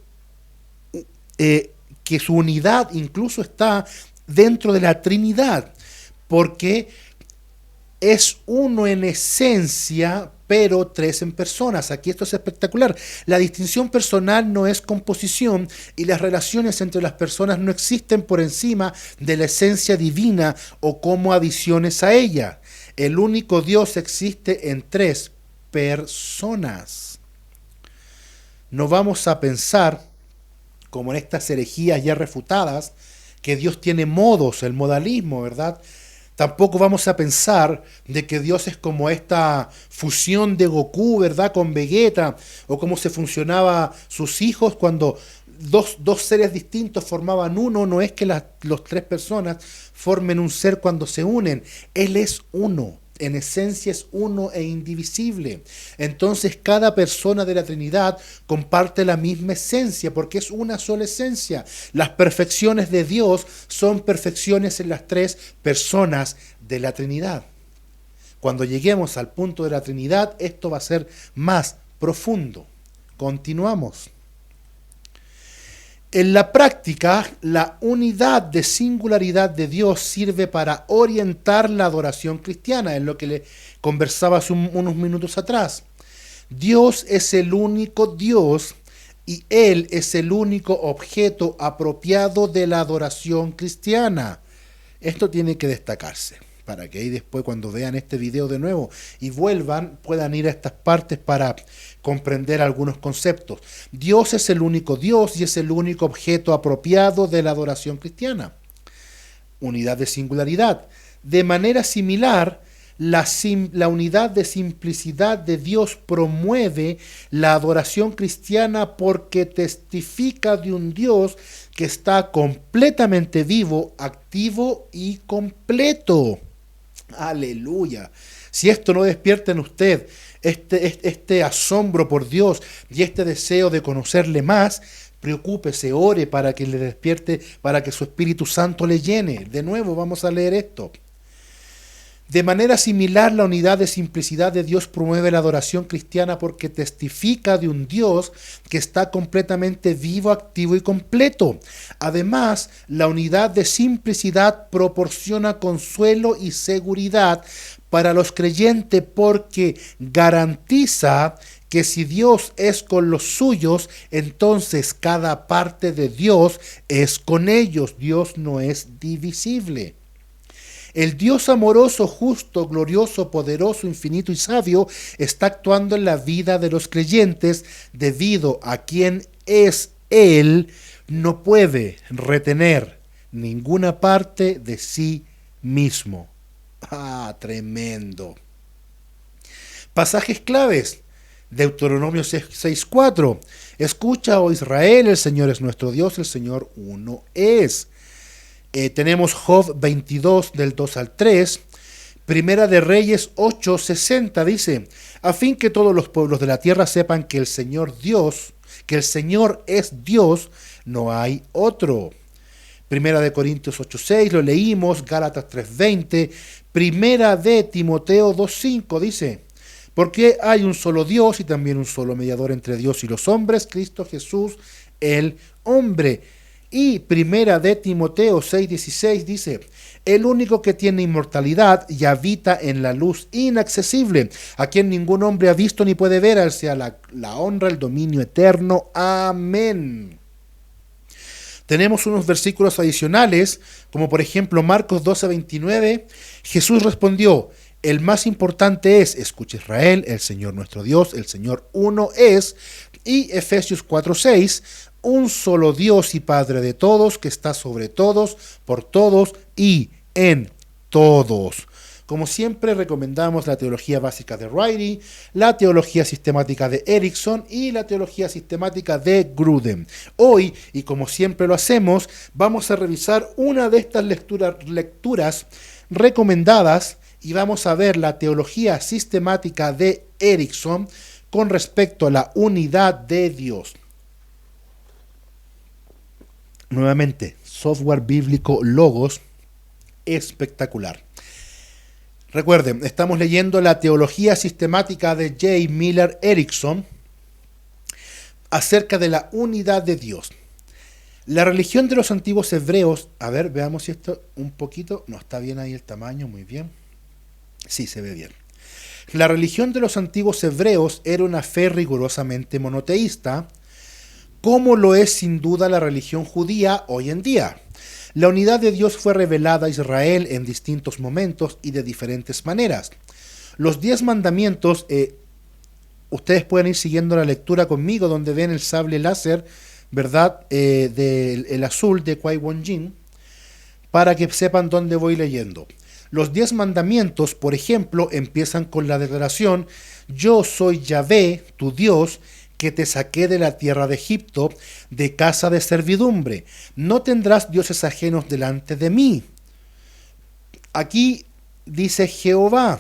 Speaker 3: que su unidad incluso está dentro de la Trinidad, porque es uno en esencia, pero tres en personas. Aquí esto es espectacular. La distinción personal no es composición y las relaciones entre las personas no existen por encima de la esencia divina o como adiciones a ella. El único Dios existe en tres personas. No vamos a pensar, como en estas herejías ya refutadas, que Dios tiene modos, el modalismo, ¿verdad? Tampoco vamos a pensar de que Dios es como esta fusión de Goku, ¿verdad?, con Vegeta, o cómo se funcionaba sus hijos cuando dos seres distintos formaban uno. No es que los tres personas formen un ser cuando se unen. Él es uno. En esencia es uno e indivisible. Entonces cada persona de la Trinidad comparte la misma esencia porque es una sola esencia. Las perfecciones de Dios son perfecciones en las tres personas de la Trinidad. Cuando lleguemos al punto de la Trinidad, esto va a ser más profundo. Continuamos. En la práctica, la unidad de singularidad de Dios sirve para orientar la adoración cristiana, es lo que le conversaba hace unos minutos atrás. Dios es el único Dios y Él es el único objeto apropiado de la adoración cristiana. Esto tiene que destacarse, para que ahí después cuando vean este video de nuevo y vuelvan, puedan ir a estas partes para comprender algunos conceptos. Dios es el único Dios y es el único objeto apropiado de la adoración cristiana. Unidad de singularidad. De manera similar, la unidad de simplicidad de Dios promueve la adoración cristiana porque testifica de un Dios que está completamente vivo, activo y completo. Aleluya. Si esto no despierta en usted este asombro por Dios y este deseo de conocerle más, preocúpese, ore para que le despierte, para que su Espíritu Santo le llene. De nuevo vamos a leer esto. De manera similar, la unidad de simplicidad de Dios promueve la adoración cristiana porque testifica de un Dios que está completamente vivo, activo y completo. Además, la unidad de simplicidad proporciona consuelo y seguridad para los creyentes porque garantiza que si Dios es con los suyos, entonces cada parte de Dios es con ellos. Dios no es divisible. El Dios amoroso, justo, glorioso, poderoso, infinito y sabio está actuando en la vida de los creyentes debido a quien es Él. No puede retener ninguna parte de sí mismo. Ah, tremendo. Pasajes claves. Deuteronomio 6:4. Escucha, oh Israel, el Señor es nuestro Dios, el Señor uno es. Tenemos Job 22 del 2 al 3. Primera de Reyes 8:60 dice, a fin que todos los pueblos de la tierra sepan que el Señor Dios, que el Señor es Dios, no hay otro. Primera de Corintios 8:6 lo leímos, Gálatas 3:20, Primera de Timoteo 2:5 dice, porque hay un solo Dios y también un solo mediador entre Dios y los hombres, Cristo Jesús, el hombre. Y Primera de Timoteo 6:16 dice, el único que tiene inmortalidad y habita en la luz inaccesible, a quien ningún hombre ha visto ni puede ver, al sea la honra, el dominio eterno. Amén. Tenemos unos versículos adicionales, como por ejemplo Marcos 12:29. Jesús respondió, el más importante es, escucha Israel, el Señor nuestro Dios, el Señor uno es. Y Efesios 4:6, un solo Dios y Padre de todos, que está sobre todos, por todos y en todos. Como siempre, recomendamos la teología básica de Riley, la teología sistemática de Erickson y la teología sistemática de Grudem. Hoy, y como siempre lo hacemos, vamos a revisar una de estas lecturas recomendadas y vamos a ver la teología sistemática de Erickson con respecto a la unidad de Dios. Nuevamente, software bíblico Logos, espectacular. Recuerden, estamos leyendo la teología sistemática de J. Miller Erickson acerca de la unidad de Dios. La religión de los antiguos hebreos, a ver, veamos si esto un poquito, no está bien ahí el tamaño, muy bien. Sí, se ve bien. La religión de los antiguos hebreos era una fe rigurosamente monoteísta, como lo es sin duda la religión judía hoy en día. La unidad de Dios fue revelada a Israel en distintos momentos y de diferentes maneras. Los 10 mandamientos, ustedes pueden ir siguiendo la lectura conmigo, donde ven el sable láser, ¿verdad? El azul de Qui-Gon Jinn, para que sepan dónde voy leyendo. Los 10 mandamientos, por ejemplo, empiezan con la declaración, yo soy Yahvé, tu Dios, que te saqué de la tierra de Egipto, de casa de servidumbre. No tendrás dioses ajenos delante de mí. Aquí dice Jehová,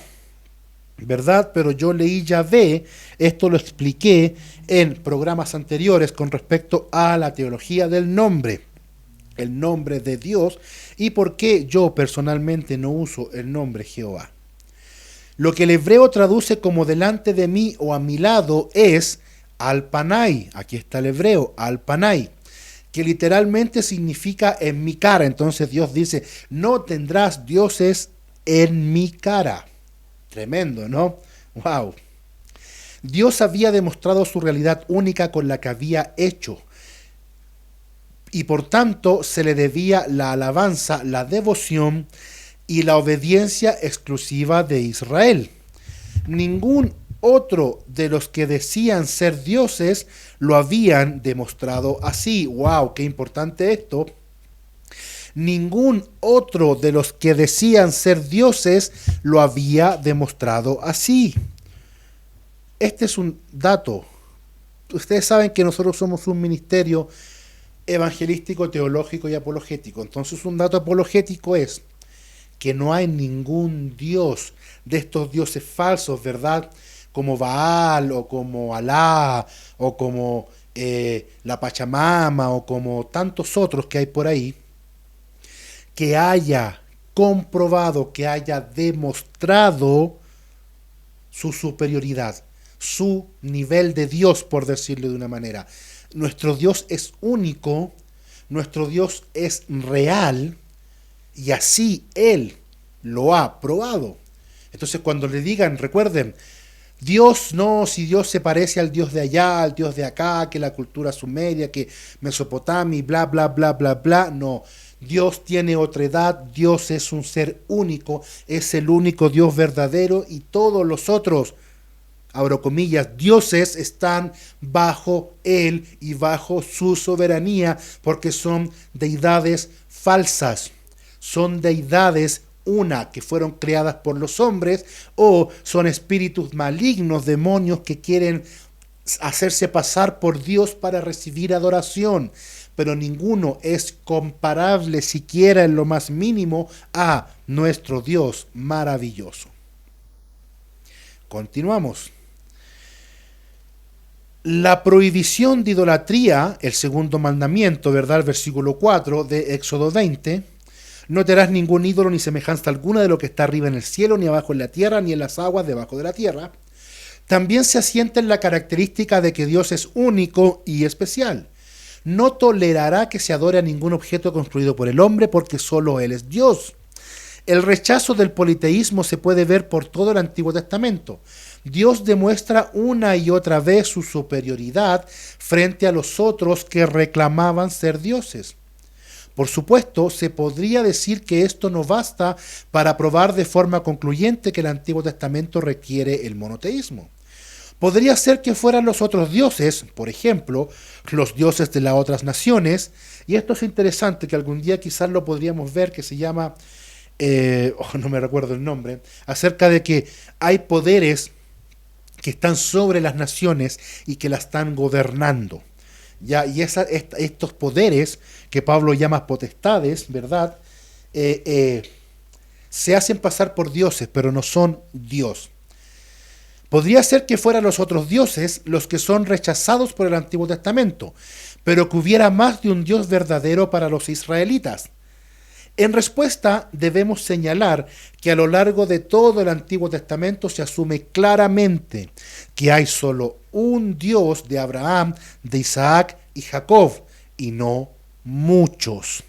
Speaker 3: ¿verdad? Pero yo leí Yahvé, esto lo expliqué en programas anteriores con respecto a la teología del nombre, el nombre de Dios, y por qué yo personalmente no uso el nombre Jehová. Lo que el hebreo traduce como delante de mí o a mi lado es Al-Panay, aquí está el hebreo, Al-Panay, que literalmente significa en mi cara. Entonces Dios dice, no tendrás dioses en mi cara. Tremendo, ¿no? Wow. Dios había demostrado su realidad única con la que había hecho, y por tanto se le debía la alabanza, la devoción y la obediencia exclusiva de Israel. Ningún otro de los que decían ser dioses lo habían demostrado así. ¡Wow! ¡Qué importante esto! Ningún otro de los que decían ser dioses lo había demostrado así. Este es un dato. Ustedes saben que nosotros somos un ministerio evangelístico, teológico y apologético. Entonces, un dato apologético es que no hay ningún dios de estos dioses falsos, ¿verdad?, como Baal o como Alá o como la Pachamama o como tantos otros que hay por ahí, que haya comprobado, que haya demostrado su superioridad, su nivel de Dios, por decirlo de una manera. Nuestro Dios es único, nuestro Dios es real, y así Él lo ha probado. Entonces, cuando le digan, recuerden, Dios no, si Dios se parece al Dios de allá, al Dios de acá, que la cultura sumeria, que Mesopotamia, bla, bla, bla, bla, bla, no. Dios tiene otra edad, Dios es un ser único, es el único Dios verdadero, y todos los otros, abro comillas, dioses están bajo Él y bajo su soberanía, porque son deidades falsas, son deidades una, que fueron creadas por los hombres, o son espíritus malignos, demonios que quieren hacerse pasar por Dios para recibir adoración, pero ninguno es comparable siquiera en lo más mínimo a nuestro Dios maravilloso. Continuamos. La prohibición de idolatría, el segundo mandamiento, ¿verdad? El versículo 4 de Éxodo 20. No te harás ningún ídolo ni semejanza alguna de lo que está arriba en el cielo, ni abajo en la tierra, ni en las aguas debajo de la tierra. También se asienta en la característica de que Dios es único y especial. No tolerará que se adore a ningún objeto construido por el hombre, porque solo Él es Dios. El rechazo del politeísmo se puede ver por todo el Antiguo Testamento. Dios demuestra una y otra vez su superioridad frente a los otros que reclamaban ser dioses. Por supuesto, se podría decir que esto no basta para probar de forma concluyente que el Antiguo Testamento requiere el monoteísmo. Podría ser que fueran los otros dioses, por ejemplo, los dioses de las otras naciones, y esto es interesante, que algún día quizás lo podríamos ver, que se llama, no me recuerdo el nombre, acerca de que hay poderes que están sobre las naciones y que las están gobernando. ¿Ya? Y estos poderes, que Pablo llama potestades, ¿verdad? Se hacen pasar por dioses, pero no son Dios. Podría ser que fueran los otros dioses los que son rechazados por el Antiguo Testamento, pero que hubiera más de un Dios verdadero para los israelitas. En respuesta, debemos señalar que a lo largo de todo el Antiguo Testamento se asume claramente que hay solo un Dios de Abraham, de Isaac y Jacob, y no muchos.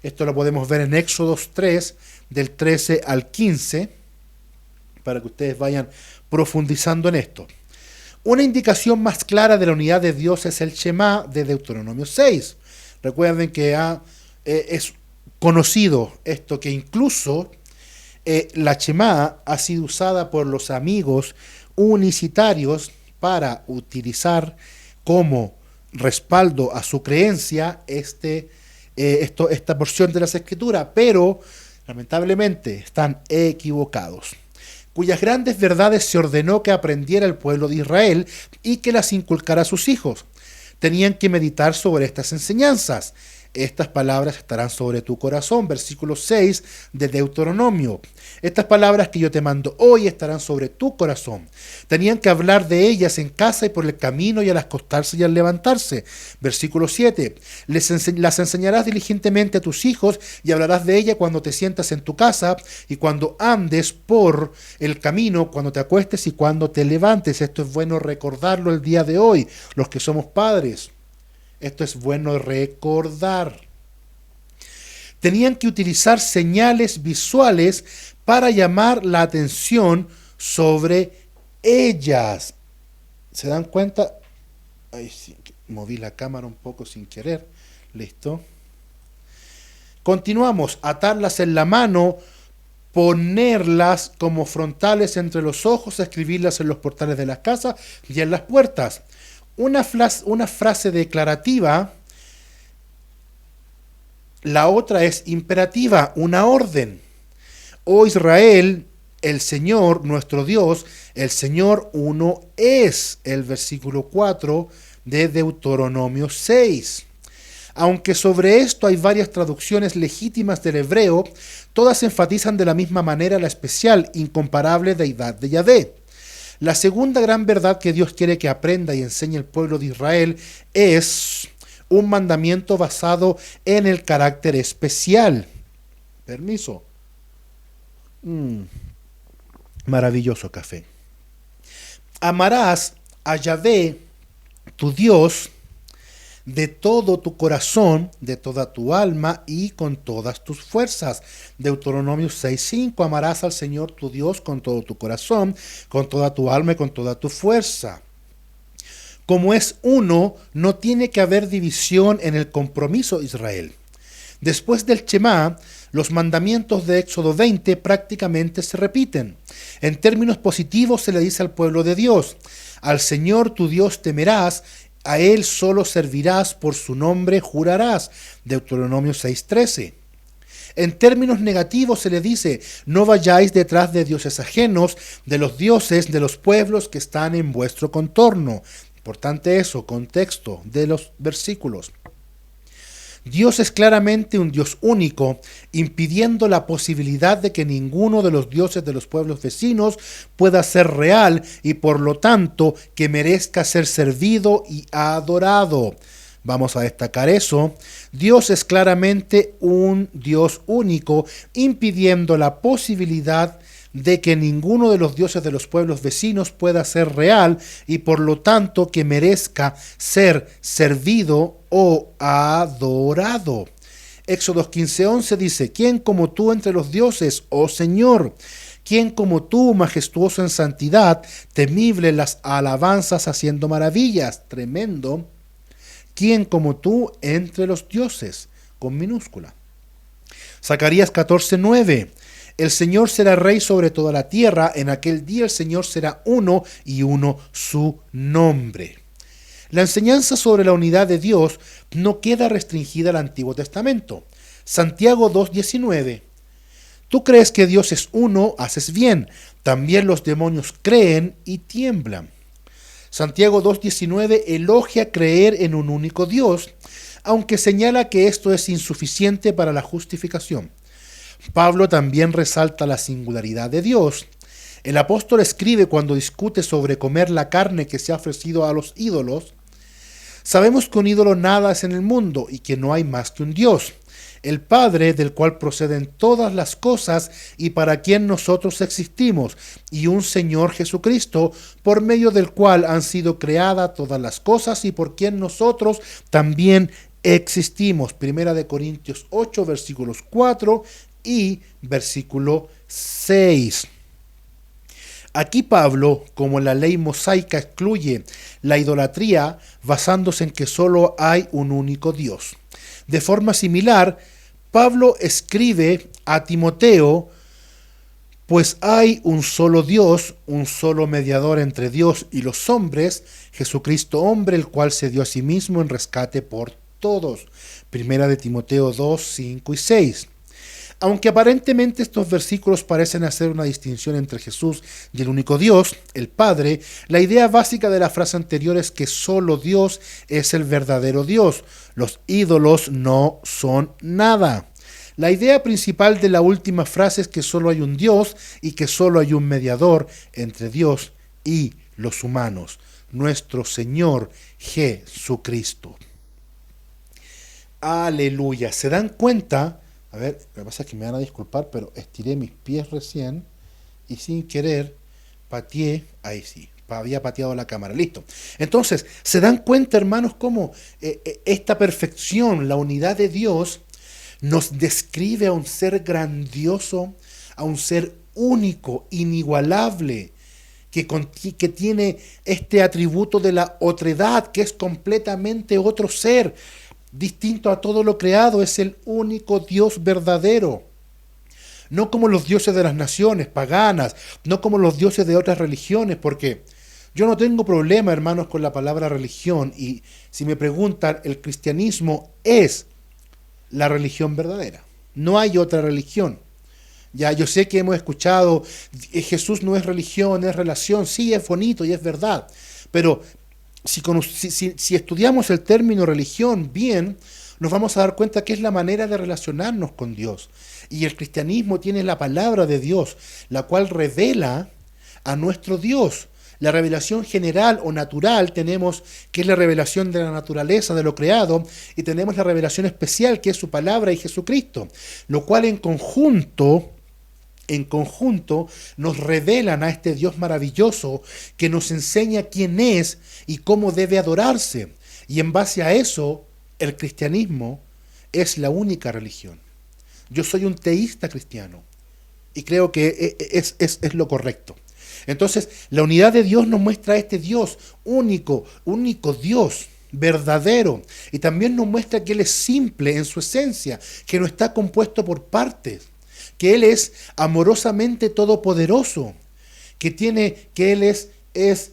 Speaker 3: Esto lo podemos ver en Éxodo 3, del 13 al 15, para que ustedes vayan profundizando en esto. Una indicación más clara de la unidad de Dios es el Shema de Deuteronomio 6. Recuerden que es conocido esto, que incluso la Shema ha sido usada por los amigos unicitarios para utilizar como respaldo a su creencia esta porción de las Escrituras, pero lamentablemente están equivocados, cuyas grandes verdades se ordenó que aprendiera el pueblo de Israel y que las inculcara a sus hijos. Tenían que meditar sobre estas enseñanzas. Estas palabras estarán sobre tu corazón, versículo 6 de Deuteronomio. Estas palabras que yo te mando hoy estarán sobre tu corazón. Tenían que hablar de ellas en casa y por el camino y al acostarse y al levantarse. Versículo 7. Las enseñarás diligentemente a tus hijos y hablarás de ellas cuando te sientas en tu casa y cuando andes por el camino, cuando te acuestes y cuando te levantes. Esto es bueno recordarlo el día de hoy, los que somos padres. Esto es bueno recordar. Tenían que utilizar señales visuales para llamar la atención sobre ellas. ¿Se dan cuenta? Ay, sí, moví la cámara un poco sin querer. Listo. Continuamos. Atarlas en la mano, ponerlas como frontales entre los ojos, escribirlas en los portales de las casas y en las puertas. Una frase declarativa, la otra es imperativa, una orden. Oh Israel, el Señor, nuestro Dios, el Señor uno es, el versículo 4 de Deuteronomio 6. Aunque sobre esto hay varias traducciones legítimas del hebreo, todas enfatizan de la misma manera la especial, incomparable deidad de Yahvé. La segunda gran verdad que Dios quiere que aprenda y enseñe el pueblo de Israel es un mandamiento basado en el carácter especial. Permiso. Maravilloso café. Amarás a Yahvé, tu Dios, de todo tu corazón, de toda tu alma y con todas tus fuerzas. Deuteronomio 6:5. Amarás al Señor tu Dios con todo tu corazón, con toda tu alma y con toda tu fuerza. Como es uno, no tiene que haber división en el compromiso de Israel. Después del Shema, los mandamientos de Éxodo 20 prácticamente se repiten. En términos positivos se le dice al pueblo de Dios: al Señor tu Dios temerás, a Él solo servirás, por su nombre jurarás. Deuteronomio 6:13. En términos negativos se le dice, no vayáis detrás de dioses ajenos, de los dioses de los pueblos que están en vuestro contorno. Importante eso, contexto de los versículos. Dios es claramente un Dios único, impidiendo la posibilidad de que ninguno de los dioses de los pueblos vecinos pueda ser real y por lo tanto que merezca ser servido y adorado. Vamos a destacar eso. Dios es claramente un Dios único, impidiendo la posibilidad de que ninguno de los dioses de los pueblos vecinos pueda ser real y por lo tanto que merezca ser servido o adorado. Éxodo 15:11 dice, ¿quién como tú entre los dioses, oh Señor? ¿Quién como tú, majestuoso en santidad, temible en las alabanzas haciendo maravillas? Tremendo. ¿Quién como tú entre los dioses? Con minúscula. Zacarías 14:9. El Señor será rey sobre toda la tierra. En aquel día el Señor será uno y uno su nombre. La enseñanza sobre la unidad de Dios no queda restringida al Antiguo Testamento. Santiago 2:19. Tú crees que Dios es uno, haces bien. También los demonios creen y tiemblan. Santiago 2:19 elogia creer en un único Dios, aunque señala que esto es insuficiente para la justificación. Pablo también resalta la singularidad de Dios. El apóstol escribe cuando discute sobre comer la carne que se ha ofrecido a los ídolos: sabemos que un ídolo nada es en el mundo y que no hay más que un Dios, el Padre, del cual proceden todas las cosas y para quien nosotros existimos, y un Señor Jesucristo, por medio del cual han sido creadas todas las cosas y por quien nosotros también existimos. Primera de Corintios 8, versículos 4 y versículo 6. Aquí Pablo, como la ley mosaica excluye la idolatría basándose en que solo hay un único Dios. De forma similar, Pablo escribe a Timoteo, pues hay un solo Dios, un solo mediador entre Dios y los hombres, Jesucristo hombre, el cual se dio a sí mismo en rescate por todos. Primera de Timoteo 2, 5 y 6. Aunque aparentemente estos versículos parecen hacer una distinción entre Jesús y el único Dios, el Padre, la idea básica de la frase anterior es que solo Dios es el verdadero Dios. Los ídolos no son nada. La idea principal de la última frase es que solo hay un Dios y que solo hay un mediador entre Dios y los humanos, nuestro Señor Jesucristo. Aleluya. ¿Se dan cuenta? A ver, lo que pasa es que me van a disculpar, pero estiré mis pies recién y sin querer pateé, ahí sí, había pateado la cámara, listo. Entonces, ¿se dan cuenta, hermanos, cómo esta perfección, la unidad de Dios, nos describe a un ser grandioso, a un ser único, inigualable, que tiene este atributo de la otredad, que es completamente otro ser, distinto a todo lo creado, es el único Dios verdadero. No como los dioses de las naciones paganas, no como los dioses de otras religiones, porque yo no tengo problema, hermanos, con la palabra religión, y si me preguntan, el cristianismo es la religión verdadera. No hay otra religión. Ya, yo sé que hemos escuchado, Jesús no es religión, es relación. Sí, es bonito y es verdad, pero si estudiamos el término religión bien, nos vamos a dar cuenta que es la manera de relacionarnos con Dios. Y el cristianismo tiene la palabra de Dios, la cual revela a nuestro Dios. La revelación general o natural tenemos, que es la revelación de la naturaleza, de lo creado, y tenemos la revelación especial, que es su palabra y Jesucristo, lo cual en conjunto nos revelan a este Dios maravilloso que nos enseña quién es y cómo debe adorarse. Y en base a eso, el cristianismo es la única religión. Yo soy un teísta cristiano y creo que es lo correcto. Entonces, la unidad de Dios nos muestra a este Dios único Dios, verdadero. Y también nos muestra que Él es simple en su esencia, que no está compuesto por partes, que Él es amorosamente todopoderoso, que Él es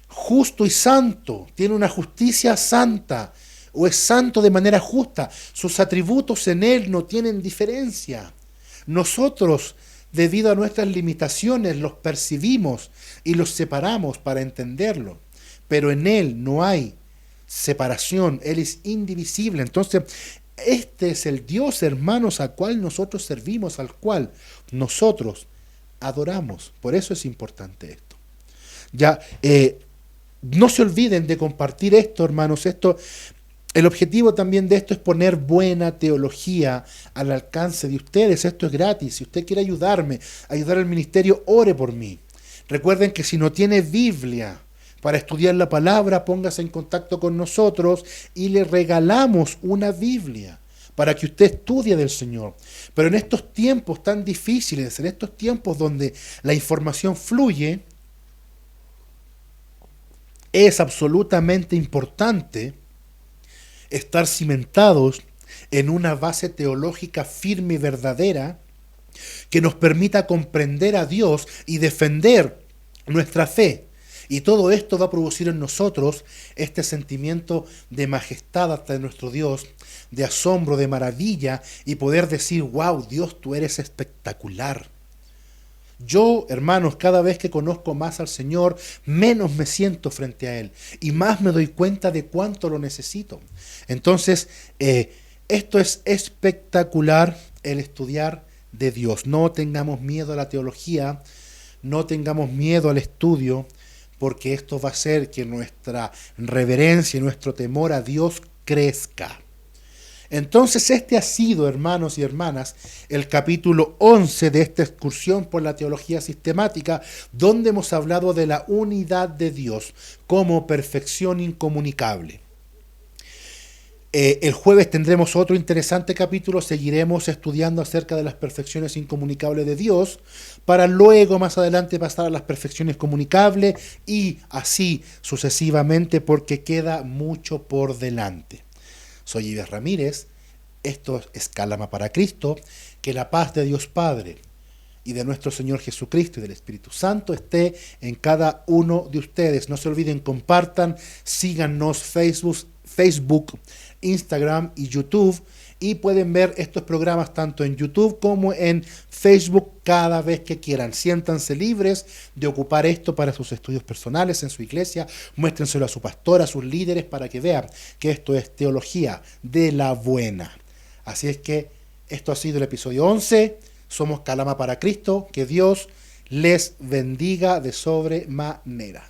Speaker 3: justo y santo, tiene una justicia santa, o es santo de manera justa. Sus atributos en Él no tienen diferencia. Nosotros, debido a nuestras limitaciones, los percibimos y los separamos para entenderlo. Pero en Él no hay separación, Él es indivisible. Entonces, este es el Dios, hermanos, al cual nosotros servimos, al cual nosotros adoramos. Por eso es importante esto. Ya, no se olviden de compartir esto, hermanos. El objetivo también de esto es poner buena teología al alcance de ustedes. Esto es gratis. Si usted quiere ayudarme, ayudar al ministerio, ore por mí. Recuerden que si no tiene Biblia para estudiar la palabra, póngase en contacto con nosotros y le regalamos una Biblia para que usted estudie del Señor. Pero en estos tiempos tan difíciles, en estos tiempos donde la información fluye, es absolutamente importante estar cimentados en una base teológica firme y verdadera que nos permita comprender a Dios y defender nuestra fe. Y todo esto va a producir en nosotros este sentimiento de majestad hasta nuestro Dios, de asombro, de maravilla, y poder decir, wow, Dios, tú eres espectacular. Yo, hermanos, cada vez que conozco más al Señor, menos me siento frente a Él y más me doy cuenta de cuánto lo necesito. Entonces, esto es espectacular, el estudiar de Dios. No tengamos miedo a la teología, no tengamos miedo al estudio, porque esto va a hacer que nuestra reverencia y nuestro temor a Dios crezca. Entonces este ha sido, hermanos y hermanas, el capítulo 11 de esta excursión por la teología sistemática, donde hemos hablado de la unidad de Dios como perfección incomunicable. El jueves tendremos otro interesante capítulo, seguiremos estudiando acerca de las perfecciones incomunicables de Dios, para luego más adelante pasar a las perfecciones comunicables y así sucesivamente, porque queda mucho por delante. Soy Ives Ramírez, esto es Calama para Cristo, que la paz de Dios Padre y de nuestro Señor Jesucristo y del Espíritu Santo esté en cada uno de ustedes. No se olviden, compartan, síganos Facebook, Instagram y YouTube, y pueden ver estos programas tanto en YouTube como en Facebook cada vez que quieran. Siéntanse libres de ocupar esto para sus estudios personales en su iglesia. Muéstrenselo a su pastor, a sus líderes, para que vean que esto es teología de la buena. Así es que esto ha sido el episodio 11. Somos Calama para Cristo. Que Dios les bendiga de sobremanera.